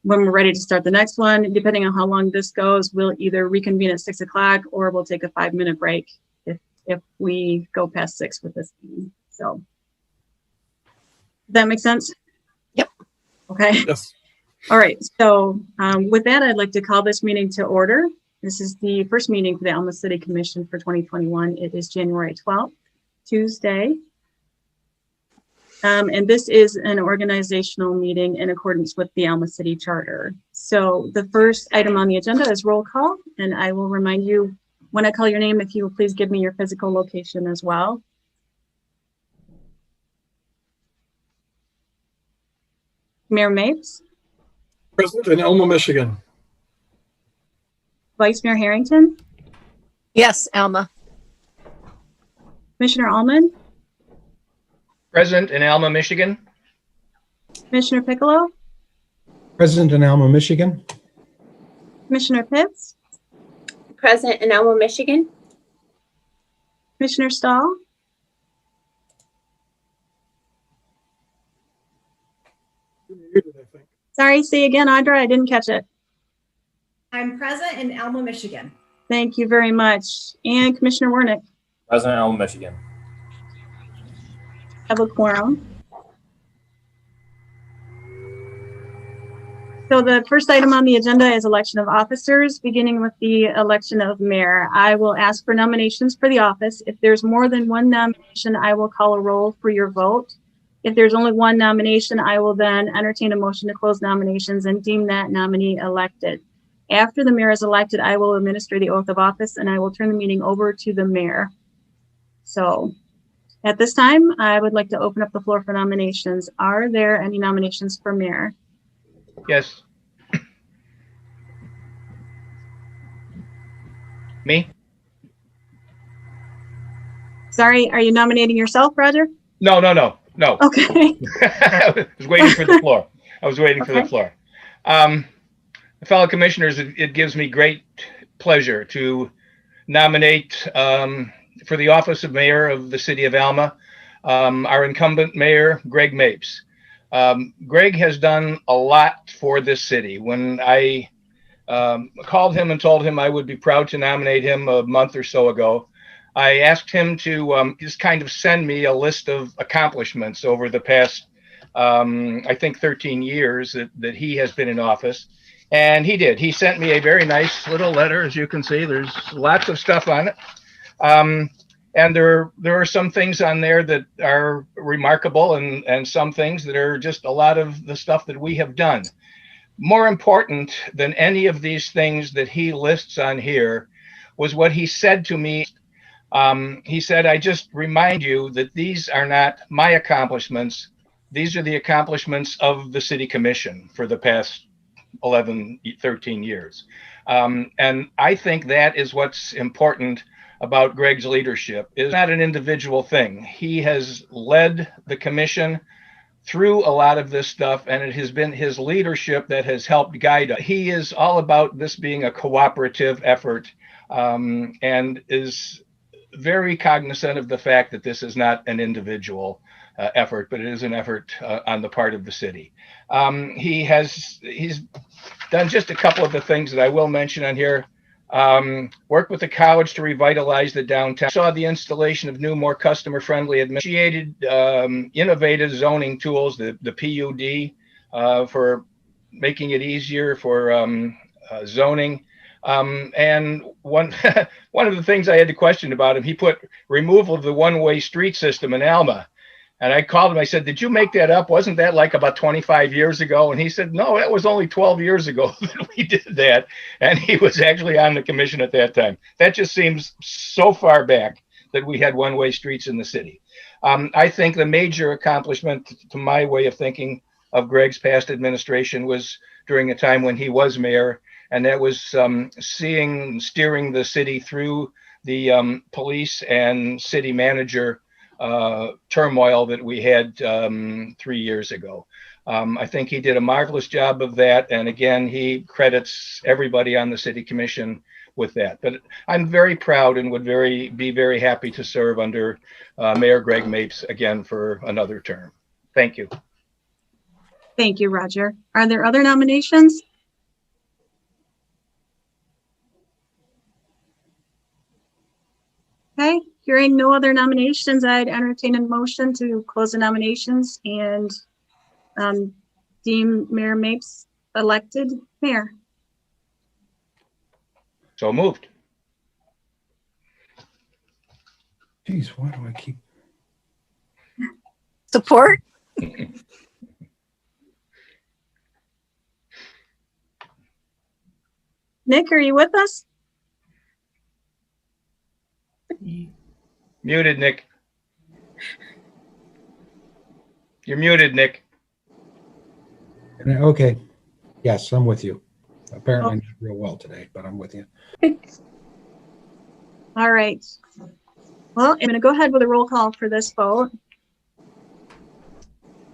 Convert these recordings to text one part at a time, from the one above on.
when we're ready to start the next one, depending on how long this goes, we'll either reconvene at 6 o'clock or we'll take a 5-minute break if we go past 6 with this meeting. So, does that make sense? Yep. Okay. Yes. All right. So with that, I'd like to call this meeting to order. This is the first meeting for the Alma City Commission for 2021. It is January 12th, Tuesday. And this is an organizational meeting in accordance with the Alma City Charter. So the first item on the agenda is roll call, and I will remind you when I call your name, if you will please give me your physical location as well. Mayor Mapes. Present in Elma, Michigan. Vice Mayor Harrington. Yes, Alma. Commissioner Allman. Present in Alma, Michigan. Commissioner Piccolo. Present in Alma, Michigan. Commissioner Pitts. Present in Elma, Michigan. Commissioner Stahl. Sorry, say again, Audra, I didn't catch it. I'm present in Elma, Michigan. Thank you very much. And Commissioner Wernick. Present in Elma, Michigan. Have a quorum. So the first item on the agenda is election of officers, beginning with the election of mayor. I will ask for nominations for the office. If there's more than one nomination, I will call a roll for your vote. If there's only one nomination, I will then entertain a motion to close nominations and deem that nominee elected. After the mayor is elected, I will administer the oath of office and I will turn the meeting over to the mayor. So at this time, I would like to open up the floor for nominations. Are there any nominations for mayor? Yes. Me? Sorry, are you nominating yourself, Roger? No. Okay. I was waiting for the floor. For the floor. Fellow commissioners, it gives me great pleasure to nominate for the office of mayor of the city of Alma, our incumbent mayor, Greg Mapes. Greg has done a lot for this city. When I called him and told him I would be proud to nominate him a month or so ago, I asked him to just kind of send me a list of accomplishments over the past, I think, 13 years that he has been in office. And he did. He sent me a very nice little letter. As you can see, there's lots of stuff on it. And there are some things on there that are remarkable and some things that are just a lot of the stuff that we have done. More important than any of these things that he lists on here was what he said to me. He said, I just remind you that these are not my accomplishments. These are the accomplishments of the city commission for the past 11, 13 years. And I think that is what's important about Greg's leadership. It's not an individual thing. He has led the commission through a lot of this stuff, and it has been his leadership that has helped guide us. He is all about this being a cooperative effort, and is very cognizant of the fact that this is not an individual effort, but it is an effort on the part of the city. He's done just a couple of the things that I will mention on here. Worked with the college to revitalize the downtown. Saw the installation of new, more customer-friendly, initiated innovative zoning tools, the PUD, for making it easier for zoning. And one of the things I had to question about him, he put removal of the one-way street system in Alma. And I called him, I said, did you make that up? Wasn't that like about 25 years ago? And he said, no, that was only 12 years ago that we did that. And he was actually on the commission at that time. That just seems so far back that we had one-way streets in the city. I think the major accomplishment, to my way of thinking, of Greg's past administration was during a time when he was mayor, and that was steering the city through the police and city manager turmoil that we had 3 years ago. I think he did a marvelous job of that. And again, he credits everybody on the city commission with that. But I'm very proud and would be very happy to serve under Mayor Greg Mapes again for another term. Thank you. Thank you, Roger. Are there other nominations? Okay, hearing no other nominations, I'd entertain a motion to close the nominations and deem Mayor Mapes elected mayor. So moved. Geez, why do I keep? Support? Nick, are you with us? Muted, Nick. You're muted, Nick. Okay. Yes, I'm with you. Apparently not real well today, but I'm with you. All right. Well, I'm going to go ahead with a roll call for this vote.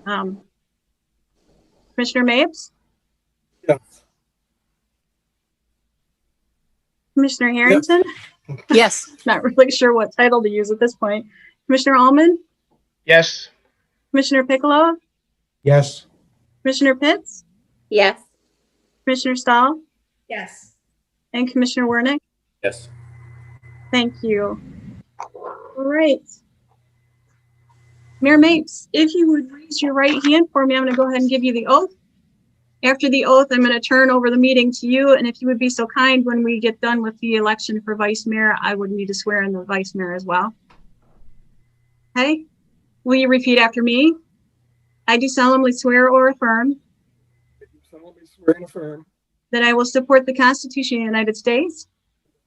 Commissioner Mapes? Yes. Commissioner Harrington? Yes. Not really sure what title to use at this point. Commissioner Allman? Yes. Commissioner Piccolo? Yes. Commissioner Pitts? Yes. Commissioner Stahl? Yes. And Commissioner Wernick? Yes. Thank you. All right. Mayor Mapes, if you would raise your right hand for me, I'm going to go ahead and give you the oath. After the oath, I'm going to turn over the meeting to you. And if you would be so kind, when we get done with the election for vice mayor, I would need to swear in the vice mayor as well. Okay. Will you repeat after me? I do solemnly swear or affirm I do solemnly swear and affirm that I will support the Constitution of the United States,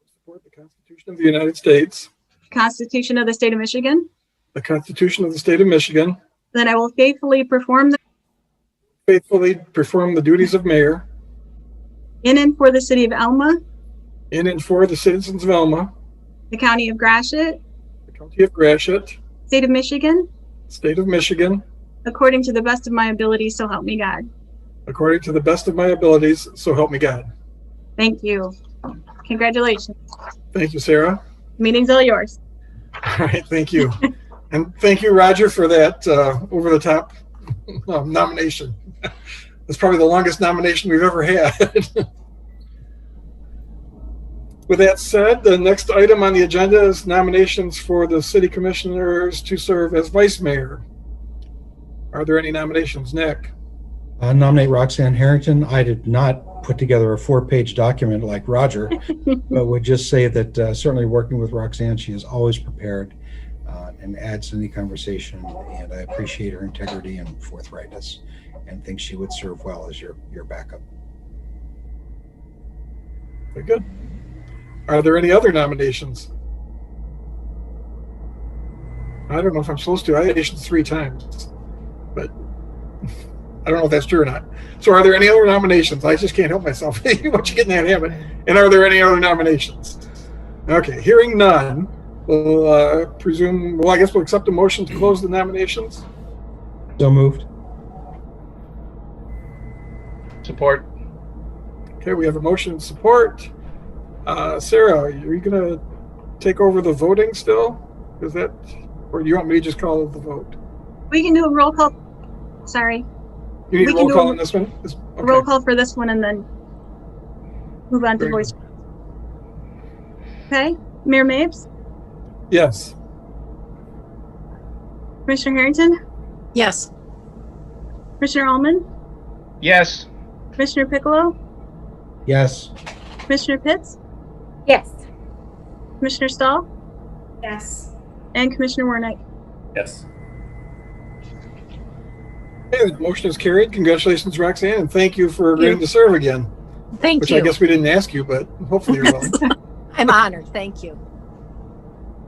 to support the Constitution of the United States, the Constitution of the State of Michigan, the Constitution of the State of Michigan, that I will faithfully perform the duties of mayor in and for the city of Alma, in and for the citizens of Alma, the county of Gratiot, the county of Gratiot, state of Michigan, state of Michigan, according to the best of my ability, so help me God. according to the best of my abilities, so help me God. Thank you. Congratulations. Thank you, Sarah. Meeting's all yours. All right, thank you. And thank you, Roger, for that over-the-top nomination. That's probably the longest nomination we've ever had. With that said, the next item on the agenda is nominations for the city commissioners to serve as vice mayor. Are there any nominations, Nick? I nominate Roxanne Harrington. I did not put together a 4-page document like Roger, but would just say that certainly working with Roxanne, she is always prepared and adds to the conversation. And I appreciate her integrity and forthrightness and think she would serve well as your backup. Very good. Are there any other nominations? I don't know if I'm supposed to. I auditioned 3 times, but I don't know if that's true or not. So are there any other nominations? I just can't help myself. Once you get in that habit. And are there any other nominations? Okay, hearing none, we'll I guess we'll accept a motion to close the nominations. So moved. Support. Okay, we have a motion and support. Sarah, are you going to take over the voting still? Is that, or do you want me to just call the vote? We can do a roll call. Sorry. You need We a can roll do call a- on this one? Okay. Roll call for this one and then move on to Very voice. Okay, Mayor Mapes, Yes. Commissioner Harrington, Yes. Commissioner Allman, Yes. Commissioner Piccolo, Yes. Commissioner Pitts, Yes. Commissioner Stahl, Yes. and Commissioner Wernick. Yes. Okay, the motion is carried. Congratulations, Roxanne, and thank you for agreeing to serve again, Thank which you. I guess we didn't ask you, but hopefully you're well. I'm honored. Thank you.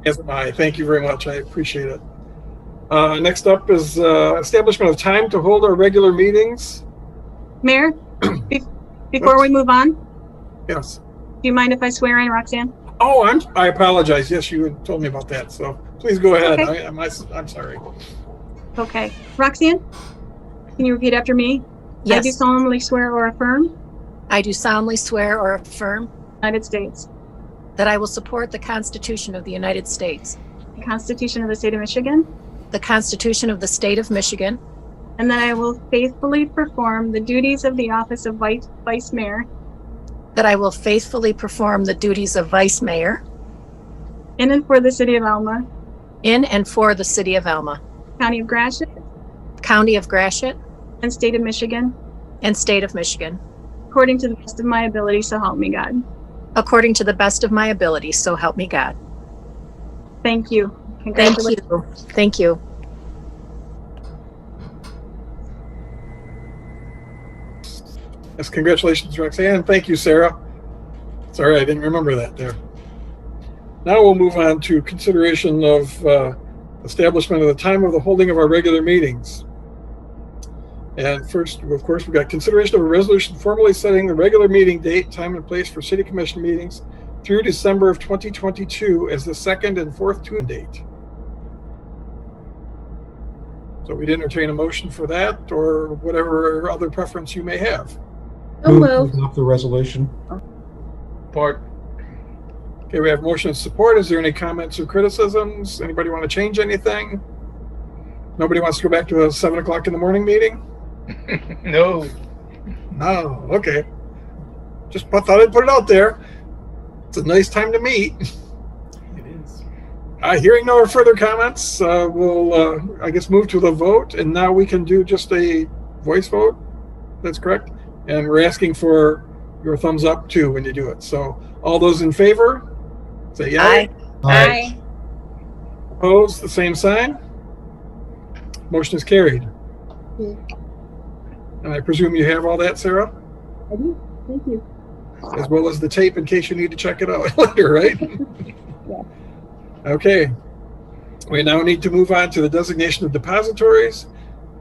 As am I. Thank you very much. I appreciate it. Next up is establishment of time to hold our regular meetings. Mayor, before we move on, do Yes. you mind if I swear in Roxanne? Oh, I apologize. Yes, you had told me about that. So please go ahead. Okay. I'm sorry. Okay. Roxanne, can you repeat after me? I do Yes. solemnly swear or affirm I do solemnly swear or affirm United States, that I will support the Constitution of the United States, the Constitution of the State of Michigan, the Constitution of the State of Michigan, and that I will faithfully perform the duties of the office of Vice Mayor that I will faithfully perform the duties of Vice Mayor in and for the City of Alma, in and for the City of Alma, County of Gratiot, County of Gratiot, and State of Michigan, and State of Michigan, according to the best of my ability, so help me God. according to the best of my ability, so help me God. Thank you. Thank Congratulations. you. Thank you. Yes, congratulations, Roxanne. Thank you, Sarah. Sorry, I didn't remember that there. Now we'll move on to consideration of establishment of the time of the holding of our regular meetings. And first, of course, we've got consideration of a resolution formally setting the regular meeting date, time, and place for City Commission meetings through December of 2022 as the second and fourth Tuesday date. So we'd entertain a motion for that or whatever other preference you may have. So Move to moved. adopt the resolution. Support. Okay, we have motion and support. Is there any comments or criticisms? Anybody want to change anything? Nobody wants to go back to a 7 o'clock in the morning meeting? No. No, okay. Just thought I'd put it out there. It's a nice time to meet. It is. Hearing no further comments, we'll, I guess, move to the vote. And now we can do just a voice vote. That's correct. And we're asking for your thumbs up too when you do it. So all those in favor, say aye. Aye. Opposed, the same sign. Motion is carried. And I presume you have all that, Sarah, I do. Thank you. as well as the tape in case you need to check it out later, right? Yeah. Okay. We now need to move on to the designation of depositories.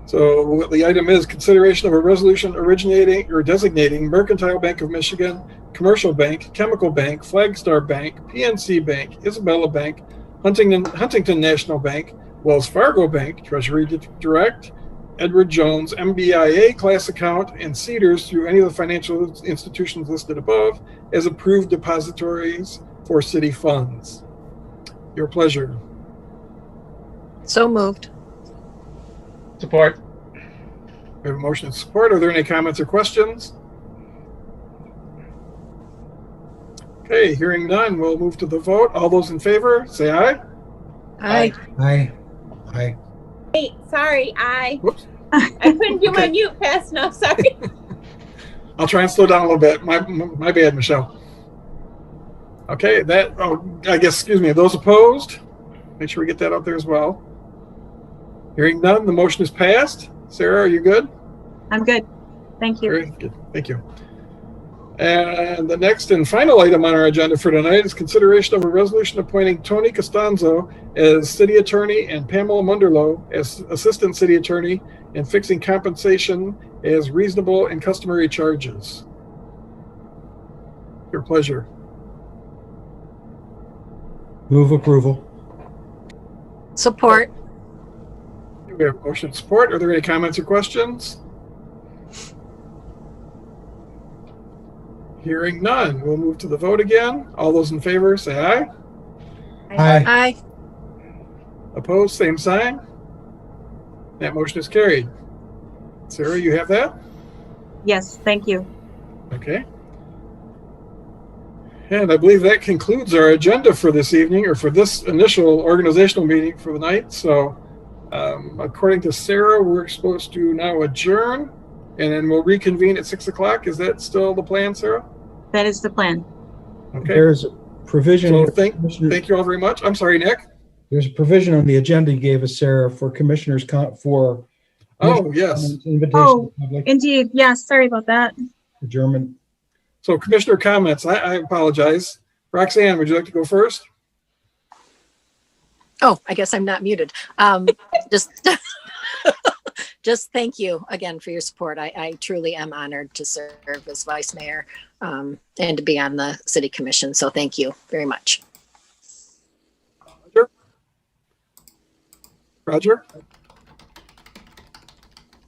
So what the item is, consideration of a resolution originating or designating Mercantile Bank of Michigan, Commercial Bank, Chemical Bank, Flagstar Bank, PNC Bank, Isabella Bank, Huntington National Bank, Wells Fargo Bank, Treasury Direct, Edward Jones, MBIA class account, and Cedars through any of the financial institutions listed above as approved depositories for city funds. Your pleasure. So moved. Support. We have a motion and support. Are there any comments or questions? Okay, hearing none, we'll move to the vote. All those in favor, say aye. Aye. Aye. Aye. Wait, sorry, aye. Whoops. I couldn't do my Okay. mute fast enough, sorry. I'll try and slow down a little bit. My bad, Michelle. Okay, I guess, excuse me, those opposed? Make sure we get that out there as well. Hearing none, the motion is passed. Sarah, are you good? I'm good. Thank you. Very good. Thank you. And the next and final item on our agenda for tonight is consideration of a resolution appointing Tony Costanzo as city attorney and Pamela Munderloh as assistant city attorney and fixing compensation as reasonable and customary charges. Your pleasure. Move approval. Support. We have motion support. Are there any comments or questions? Hearing none, we'll move to the vote again. All those in favor, say aye. Aye. Aye. Opposed, same sign. That motion is carried. Sarah, you have that? Yes, thank you. Okay. And I believe that concludes our agenda for this evening, or for this initial organizational meeting for the night. So according to Sarah, we're supposed to now adjourn, and then we'll reconvene at 6 o'clock. Is that still the plan, Sarah? That is the plan. Okay. There's a provision. So Commissioner- thank you all very much. I'm sorry, Nick. There's a provision on the agenda you gave us, Sarah, for commissioners for. Oh, yes. Invitation Oh, to public Indeed. Yes, sorry about that. adjournment. So commissioner comments, I apologize. Roxanne, would you like to go first? Oh, I guess I'm not muted. Just, just thank you again for your support. I truly am honored to serve as vice mayor and to be on the city commission. So thank you very much. Roger?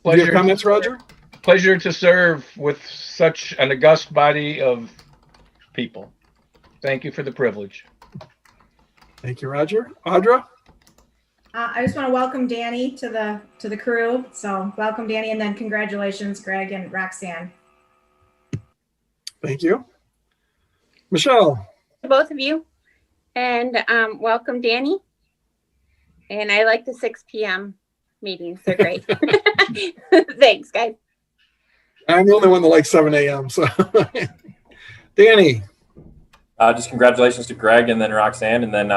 Do you have comments, Roger? Pleasure to serve with such an august body of people. Thank you for the privilege. Thank you, Roger. Audra? I just want to welcome Danny to the crew. So welcome, Danny, and then congratulations, Greg and Roxanne. Thank you. Michelle. Both of you. And welcome, Danny. And I like the 6 p.m. meetings. They're great. Thanks, guys. I'm the only one that likes 7 a.m. So, Danny. Just congratulations to Greg and then Roxanne, and then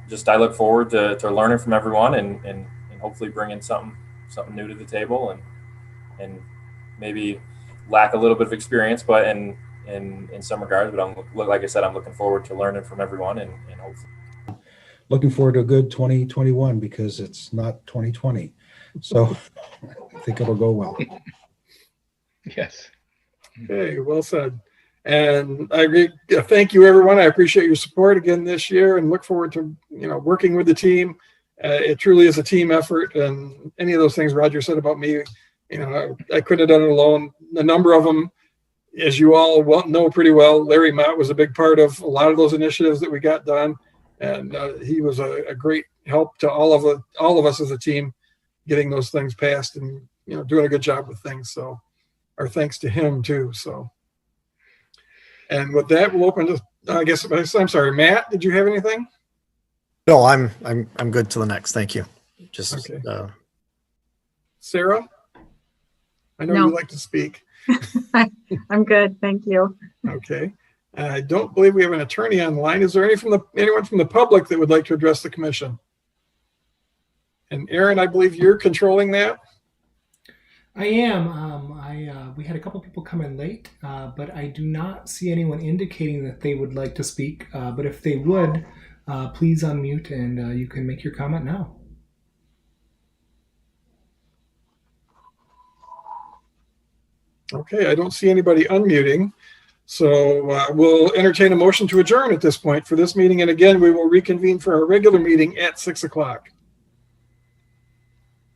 just I look forward to learning from everyone and hopefully bringing something new to the table and maybe lack a little bit of experience, but in some regards. But like I said, I'm looking forward to learning from everyone and hopefully. Looking forward to a good 2021 because it's not 2020. So I think it'll go well. Yes. Okay, well said. And I agree. Thank you, everyone. I appreciate your support again this year and look forward to, working with the team. It truly is a team effort, and any of those things Roger said about me, I couldn't have done it alone. A number of them, as you all know pretty well, Larry Mott was a big part of a lot of those initiatives that we got done. And he was a great help to all of us as a team getting those things passed and, doing a good job with things. So our thanks to him too. So. And with that, we'll open to, I'm sorry, Matt, did you have anything? No, I'm good till the next. Thank you. Just okay. Sarah, I know No. you like to speak. I'm good. Thank you. Okay. I don't believe we have an attorney online. Is there anyone from the public that would like to address the commission? And Aaron, I believe you're controlling that. I am. We had a couple people come in late, but I do not see anyone indicating that they would like to speak. But if they would, please unmute and you can make your comment now. Okay, I don't see anybody unmuting. So we'll entertain a motion to adjourn at this point for this meeting. And again, we will reconvene for our regular meeting at 6 o'clock.